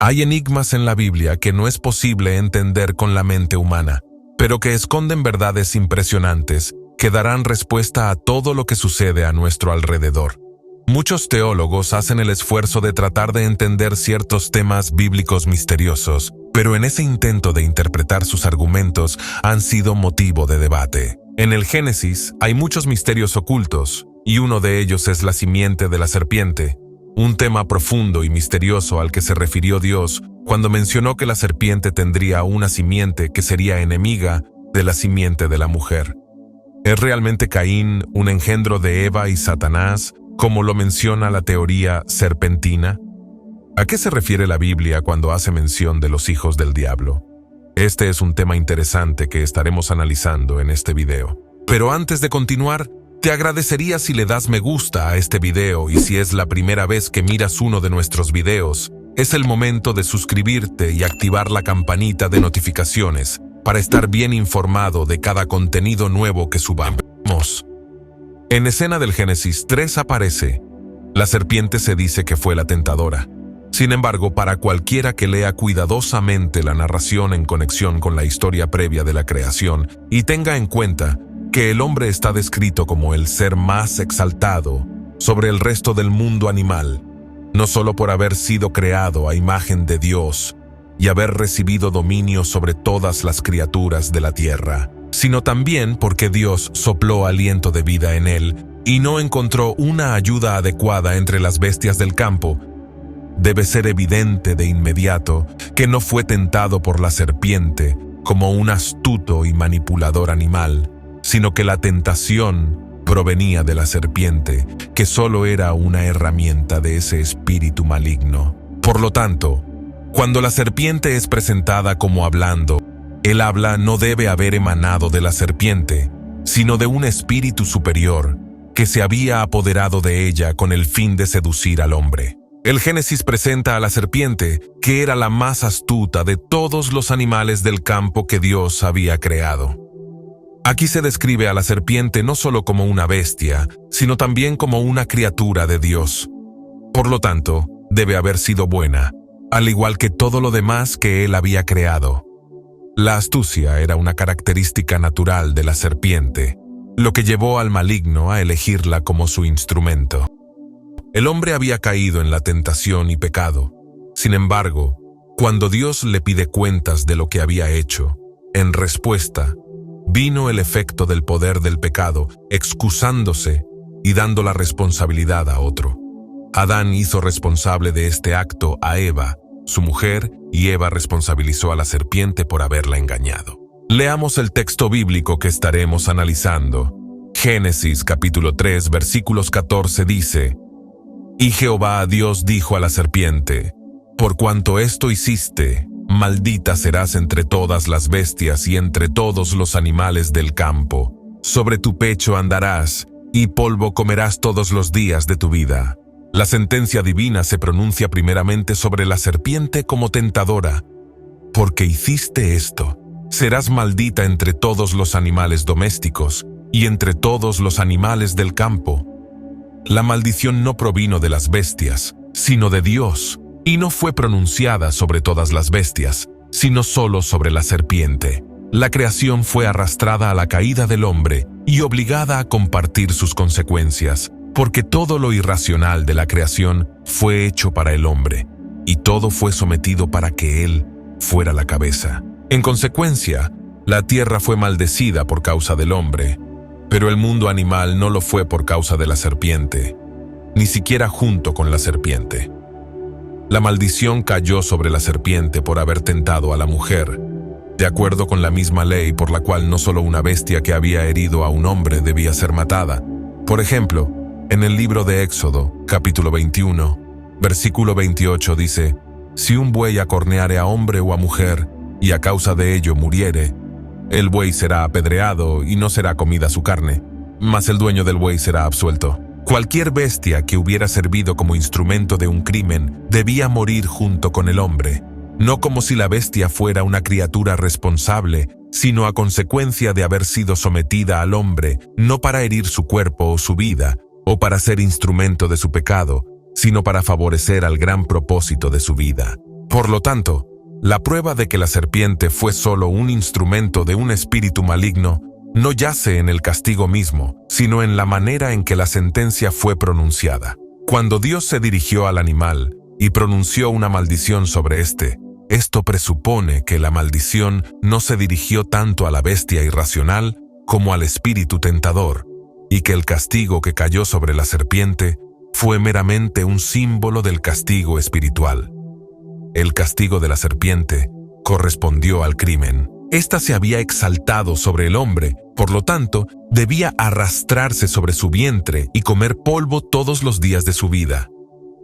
Hay enigmas en la Biblia que no es posible entender con la mente humana, pero que esconden verdades impresionantes que darán respuesta a todo lo que sucede a nuestro alrededor. Muchos teólogos hacen el esfuerzo de tratar de entender ciertos temas bíblicos misteriosos, pero en ese intento de interpretar sus argumentos han sido motivo de debate. En el Génesis hay muchos misterios ocultos, y uno de ellos es la simiente de la serpiente, un tema profundo y misterioso al que se refirió Dios cuando mencionó que la serpiente tendría una simiente que sería enemiga de la simiente de la mujer. ¿Es realmente Caín un engendro de Eva y Satanás, como lo menciona la teoría serpentina? ¿A qué se refiere la Biblia cuando hace mención de los hijos del diablo? Este es un tema interesante que estaremos analizando en este video. Pero antes de continuar, te agradecería si le das me gusta a este video, y si es la primera vez que miras uno de nuestros videos, es el momento de suscribirte y activar la campanita de notificaciones para estar bien informado de cada contenido nuevo que subamos. En escena del Génesis 3 aparece: la serpiente se dice que fue la tentadora. Sin embargo, para cualquiera que lea cuidadosamente la narración en conexión con la historia previa de la creación y tenga en cuenta que el hombre está descrito como el ser más exaltado sobre el resto del mundo animal, no solo por haber sido creado a imagen de Dios y haber recibido dominio sobre todas las criaturas de la tierra, sino también porque Dios sopló aliento de vida en él y no encontró una ayuda adecuada entre las bestias del campo, debe ser evidente de inmediato que no fue tentado por la serpiente como un astuto y manipulador animal, sino que la tentación provenía de la serpiente, que solo era una herramienta de ese espíritu maligno. Por lo tanto, cuando la serpiente es presentada como hablando, el habla no debe haber emanado de la serpiente, sino de un espíritu superior que se había apoderado de ella con el fin de seducir al hombre. El Génesis presenta a la serpiente, que era la más astuta de todos los animales del campo que Dios había creado. Aquí se describe a la serpiente no solo como una bestia, sino también como una criatura de Dios. Por lo tanto, debe haber sido buena, al igual que todo lo demás que él había creado. La astucia era una característica natural de la serpiente, lo que llevó al maligno a elegirla como su instrumento. El hombre había caído en la tentación y pecado. Sin embargo, cuando Dios le pide cuentas de lo que había hecho, en respuesta, vino el efecto del poder del pecado, excusándose y dando la responsabilidad a otro. Adán hizo responsable de este acto a Eva, su mujer, y Eva responsabilizó a la serpiente por haberla engañado. Leamos el texto bíblico que estaremos analizando. Génesis capítulo 3 versículos 14 dice: Y Jehová Dios dijo a la serpiente: Por cuanto esto hiciste, maldita serás entre todas las bestias y entre todos los animales del campo. Sobre tu pecho andarás, y polvo comerás todos los días de tu vida. La sentencia divina se pronuncia primeramente sobre la serpiente como tentadora. Porque hiciste esto, serás maldita entre todos los animales domésticos y entre todos los animales del campo. La maldición no provino de las bestias, sino de Dios, y no fue pronunciada sobre todas las bestias, sino solo sobre la serpiente. La creación fue arrastrada a la caída del hombre y obligada a compartir sus consecuencias, porque todo lo irracional de la creación fue hecho para el hombre, y todo fue sometido para que él fuera la cabeza. En consecuencia, la tierra fue maldecida por causa del hombre, pero el mundo animal no lo fue por causa de la serpiente, ni siquiera junto con la serpiente. La maldición cayó sobre la serpiente por haber tentado a la mujer, de acuerdo con la misma ley por la cual no solo una bestia que había herido a un hombre debía ser matada. Por ejemplo, en el libro de Éxodo, capítulo 21, versículo 28 dice: Si un buey acorneare a hombre o a mujer, y a causa de ello muriere, el buey será apedreado y no será comida su carne, mas el dueño del buey será absuelto. Cualquier bestia que hubiera servido como instrumento de un crimen debía morir junto con el hombre, no como si la bestia fuera una criatura responsable, sino a consecuencia de haber sido sometida al hombre, no para herir su cuerpo o su vida, o para ser instrumento de su pecado, sino para favorecer al gran propósito de su vida. Por lo tanto, la prueba de que la serpiente fue solo un instrumento de un espíritu maligno no yace en el castigo mismo, sino en la manera en que la sentencia fue pronunciada. Cuando Dios se dirigió al animal y pronunció una maldición sobre éste, esto presupone que la maldición no se dirigió tanto a la bestia irracional como al espíritu tentador, y que el castigo que cayó sobre la serpiente fue meramente un símbolo del castigo espiritual. El castigo de la serpiente correspondió al crimen. Esta se había exaltado sobre el hombre, por lo tanto, debía arrastrarse sobre su vientre y comer polvo todos los días de su vida.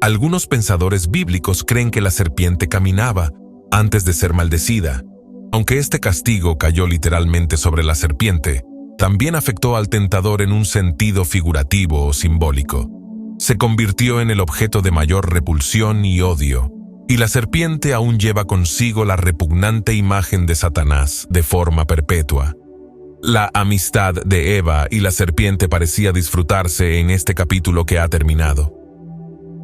Algunos pensadores bíblicos creen que la serpiente caminaba antes de ser maldecida. Aunque este castigo cayó literalmente sobre la serpiente, también afectó al tentador en un sentido figurativo o simbólico. Se convirtió en el objeto de mayor repulsión y odio, y la serpiente aún lleva consigo la repugnante imagen de Satanás de forma perpetua. La amistad de Eva y la serpiente parecía disfrutarse en este capítulo que ha terminado.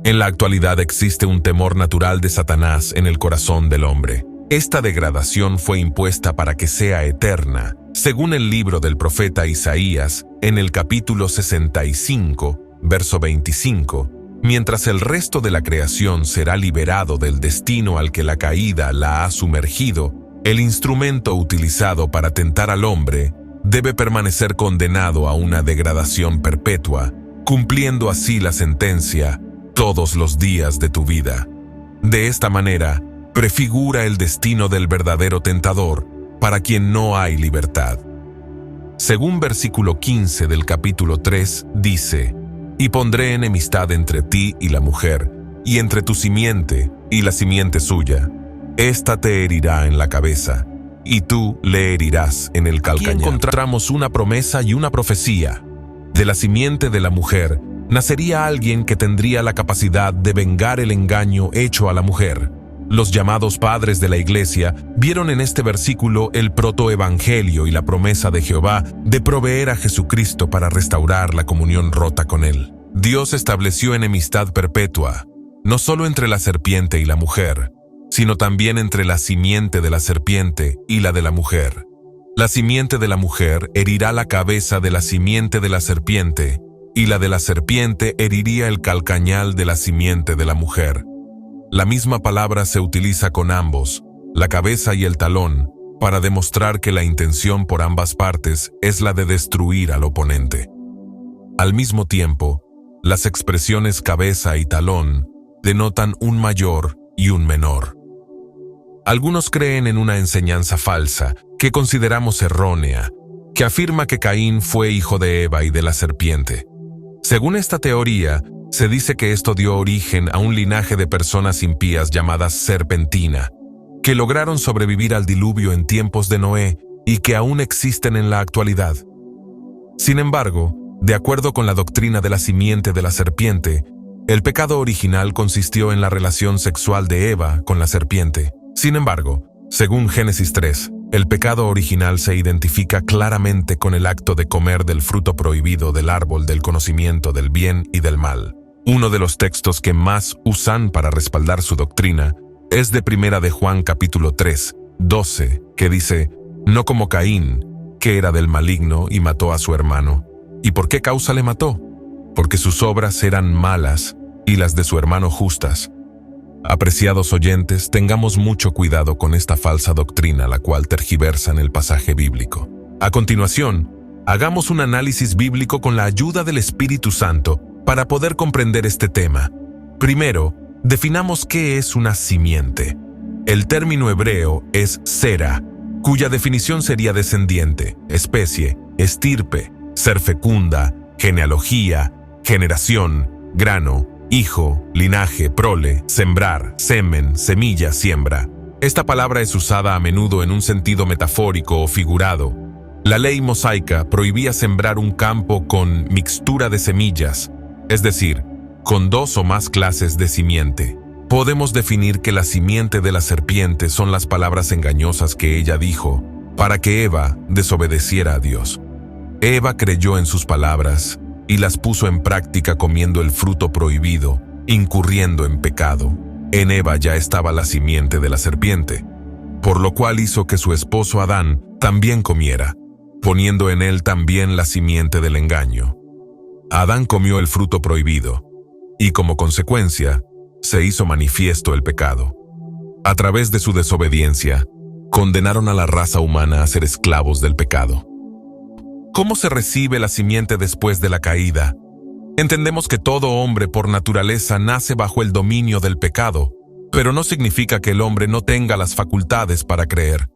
En la actualidad existe un temor natural de Satanás en el corazón del hombre. Esta degradación fue impuesta para que sea eterna, según el libro del profeta Isaías, en el capítulo 65, verso 25, mientras el resto de la creación será liberado del destino al que la caída la ha sumergido. El instrumento utilizado para tentar al hombre debe permanecer condenado a una degradación perpetua, cumpliendo así la sentencia todos los días de tu vida. De esta manera, prefigura el destino del verdadero tentador, para quien no hay libertad. Según versículo 15 del capítulo 3, dice: «Y pondré enemistad entre ti y la mujer, y entre tu simiente y la simiente suya. Esta te herirá en la cabeza, y tú le herirás en el calcañar». Aquí encontramos una promesa y una profecía. De la simiente de la mujer nacería alguien que tendría la capacidad de vengar el engaño hecho a la mujer. Los llamados padres de la Iglesia vieron en este versículo el protoevangelio y la promesa de Jehová de proveer a Jesucristo para restaurar la comunión rota con Él. Dios estableció enemistad perpetua, no solo entre la serpiente y la mujer, sino también entre la simiente de la serpiente y la de la mujer. La simiente de la mujer herirá la cabeza de la simiente de la serpiente, y la de la serpiente heriría el calcañal de la simiente de la mujer. La misma palabra se utiliza con ambos, la cabeza y el talón, para demostrar que la intención por ambas partes es la de destruir al oponente. Al mismo tiempo, las expresiones cabeza y talón denotan un mayor y un menor. Algunos creen en una enseñanza falsa, que consideramos errónea, que afirma que Caín fue hijo de Eva y de la serpiente. Según esta teoría, se dice que esto dio origen a un linaje de personas impías llamadas serpentina, que lograron sobrevivir al diluvio en tiempos de Noé y que aún existen en la actualidad. Sin embargo, de acuerdo con la doctrina de la simiente de la serpiente, el pecado original consistió en la relación sexual de Eva con la serpiente. Sin embargo, según Génesis 3, el pecado original se identifica claramente con el acto de comer del fruto prohibido del árbol del conocimiento del bien y del mal. Uno de los textos que más usan para respaldar su doctrina es de Primera de Juan capítulo 3, 12, que dice: «No como Caín, que era del maligno y mató a su hermano». ¿Y por qué causa le mató? Porque sus obras eran malas y las de su hermano justas. Apreciados oyentes, tengamos mucho cuidado con esta falsa doctrina, la cual tergiversa en el pasaje bíblico. A continuación, hagamos un análisis bíblico con la ayuda del Espíritu Santo para poder comprender este tema. Primero, definamos qué es una simiente. El término hebreo es sera, cuya definición sería descendiente, especie, estirpe, ser fecunda, genealogía, generación, grano, hijo, linaje, prole, sembrar, semen, semilla, siembra. Esta palabra es usada a menudo en un sentido metafórico o figurado. La ley mosaica prohibía sembrar un campo con mixtura de semillas, es decir, con dos o más clases de simiente. Podemos definir que la simiente de la serpiente son las palabras engañosas que ella dijo para que Eva desobedeciera a Dios. Eva creyó en sus palabras y las puso en práctica comiendo el fruto prohibido, incurriendo en pecado. En Eva ya estaba la simiente de la serpiente, por lo cual hizo que su esposo Adán también comiera, poniendo en él también la simiente del engaño. Adán comió el fruto prohibido, y como consecuencia, se hizo manifiesto el pecado. A través de su desobediencia, condenaron a la raza humana a ser esclavos del pecado. ¿Cómo se recibe la simiente después de la caída? Entendemos que todo hombre por naturaleza nace bajo el dominio del pecado, pero no significa que el hombre no tenga las facultades para creer.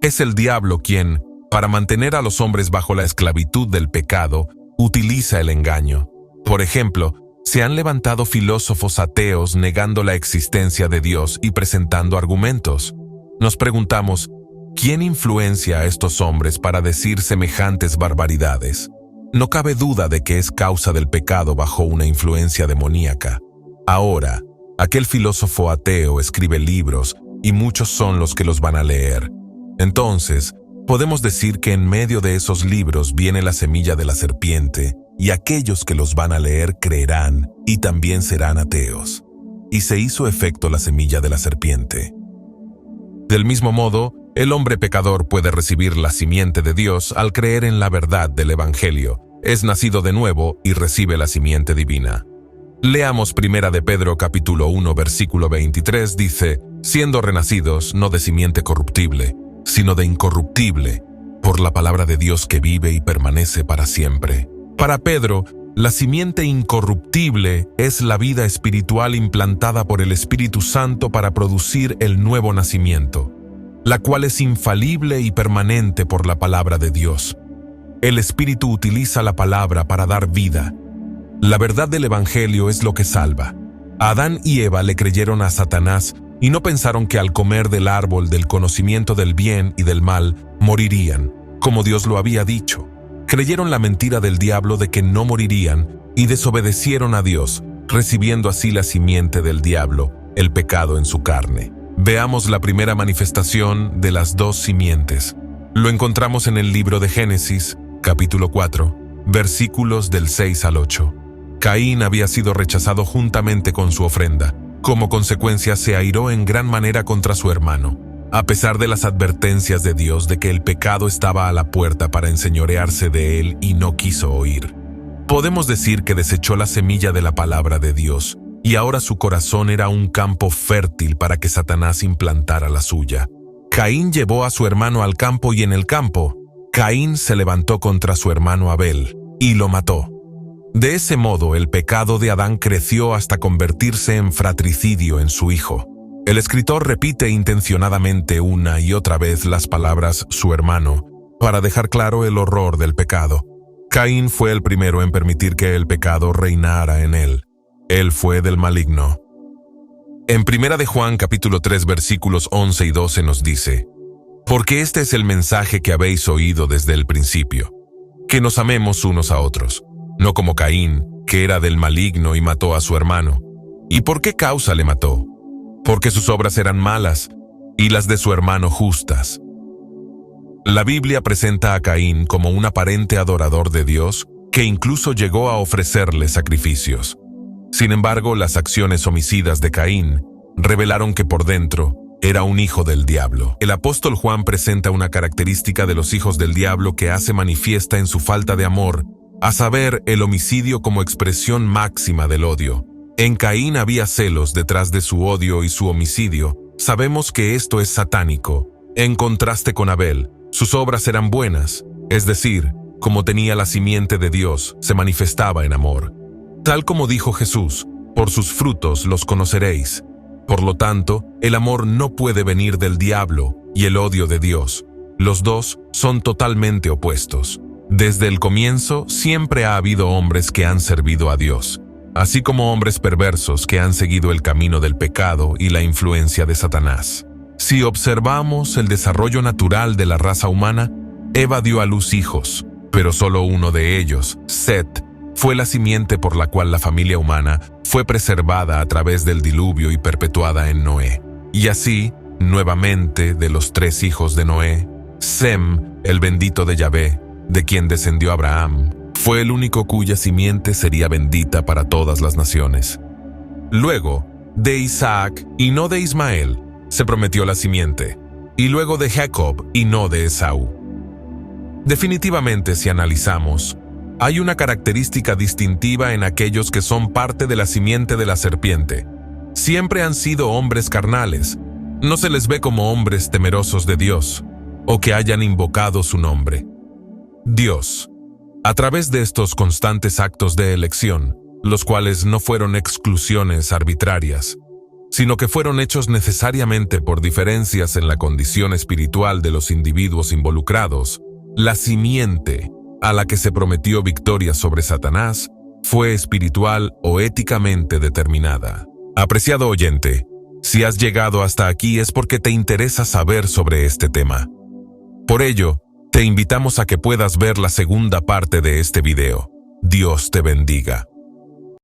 Es el diablo quien, para mantener a los hombres bajo la esclavitud del pecado, utiliza el engaño. Por ejemplo, se han levantado filósofos ateos negando la existencia de Dios y presentando argumentos. Nos preguntamos, ¿quién influencia a estos hombres para decir semejantes barbaridades? No cabe duda de que es causa del pecado bajo una influencia demoníaca. Ahora, aquel filósofo ateo escribe libros y muchos son los que los van a leer. Entonces, podemos decir que en medio de esos libros viene la semilla de la serpiente y aquellos que los van a leer creerán y también serán ateos. Y se hizo efecto la semilla de la serpiente. Del mismo modo, el hombre pecador puede recibir la simiente de Dios al creer en la verdad del Evangelio. Es nacido de nuevo y recibe la simiente divina. Leamos 1 de Pedro capítulo 1 versículo 23, dice, siendo renacidos no de simiente corruptible, sino de incorruptible, por la palabra de Dios que vive y permanece para siempre. Para Pedro, la simiente incorruptible es la vida espiritual implantada por el Espíritu Santo para producir el nuevo nacimiento, la cual es infalible y permanente por la palabra de Dios. El Espíritu utiliza la palabra para dar vida. La verdad del Evangelio es lo que salva. Adán y Eva le creyeron a Satanás y no pensaron que al comer del árbol del conocimiento del bien y del mal, morirían, como Dios lo había dicho. Creyeron la mentira del diablo de que no morirían y desobedecieron a Dios, recibiendo así la simiente del diablo, el pecado en su carne. Veamos la primera manifestación de las dos simientes. Lo encontramos en el libro de Génesis, capítulo 4, versículos del 6 al 8. Caín había sido rechazado juntamente con su ofrenda. Como consecuencia, se airó en gran manera contra su hermano, a pesar de las advertencias de Dios de que el pecado estaba a la puerta para enseñorearse de él y no quiso oír. Podemos decir que desechó la semilla de la palabra de Dios, y ahora su corazón era un campo fértil para que Satanás implantara la suya. Caín llevó a su hermano al campo y en el campo, Caín se levantó contra su hermano Abel y lo mató. De ese modo, el pecado de Adán creció hasta convertirse en fratricidio en su hijo. El escritor repite intencionadamente una y otra vez las palabras «su hermano» para dejar claro el horror del pecado. Caín fue el primero en permitir que el pecado reinara en él. Él fue del maligno. En 1 de Juan capítulo 3 versículos 11 y 12 nos dice, «Porque este es el mensaje que habéis oído desde el principio, que nos amemos unos a otros, no como Caín, que era del maligno y mató a su hermano. ¿Y por qué causa le mató? Porque sus obras eran malas y las de su hermano justas». La Biblia presenta a Caín como un aparente adorador de Dios que incluso llegó a ofrecerle sacrificios. Sin embargo, las acciones homicidas de Caín revelaron que por dentro era un hijo del diablo. El apóstol Juan presenta una característica de los hijos del diablo que hace manifiesta en su falta de amor, a saber, el homicidio como expresión máxima del odio. En Caín había celos detrás de su odio y su homicidio. Sabemos que esto es satánico. En contraste con Abel, sus obras eran buenas, es decir, como tenía la simiente de Dios, se manifestaba en amor. Tal como dijo Jesús, por sus frutos los conoceréis. Por lo tanto, el amor no puede venir del diablo y el odio de Dios. Los dos son totalmente opuestos. Desde el comienzo siempre ha habido hombres que han servido a Dios, así como hombres perversos que han seguido el camino del pecado y la influencia de Satanás. Si observamos el desarrollo natural de la raza humana, Eva dio a luz hijos, pero solo uno de ellos, Set, fue la simiente por la cual la familia humana fue preservada a través del diluvio y perpetuada en Noé. Y así, nuevamente, de los 3 hijos de Noé, Sem, el bendito de Yahvé, de quien descendió Abraham, fue el único cuya simiente sería bendita para todas las naciones. Luego, De Isaac y no de Ismael se prometió la simiente, y luego de Jacob y no de Esaú. Definitivamente, si analizamos, hay una característica distintiva en aquellos que son parte de la simiente de la serpiente. Siempre han sido hombres carnales. No se les ve como hombres temerosos de Dios, o que hayan invocado su nombre. Dios, a través de estos constantes actos de elección, los cuales no fueron exclusiones arbitrarias, sino que fueron hechos necesariamente por diferencias en la condición espiritual de los individuos involucrados, la simiente a la que se prometió victoria sobre Satanás fue espiritual o éticamente determinada. Apreciado oyente, si has llegado hasta aquí es porque te interesa saber sobre este tema. Por ello, te invitamos a que puedas ver la segunda parte de este video. Dios te bendiga.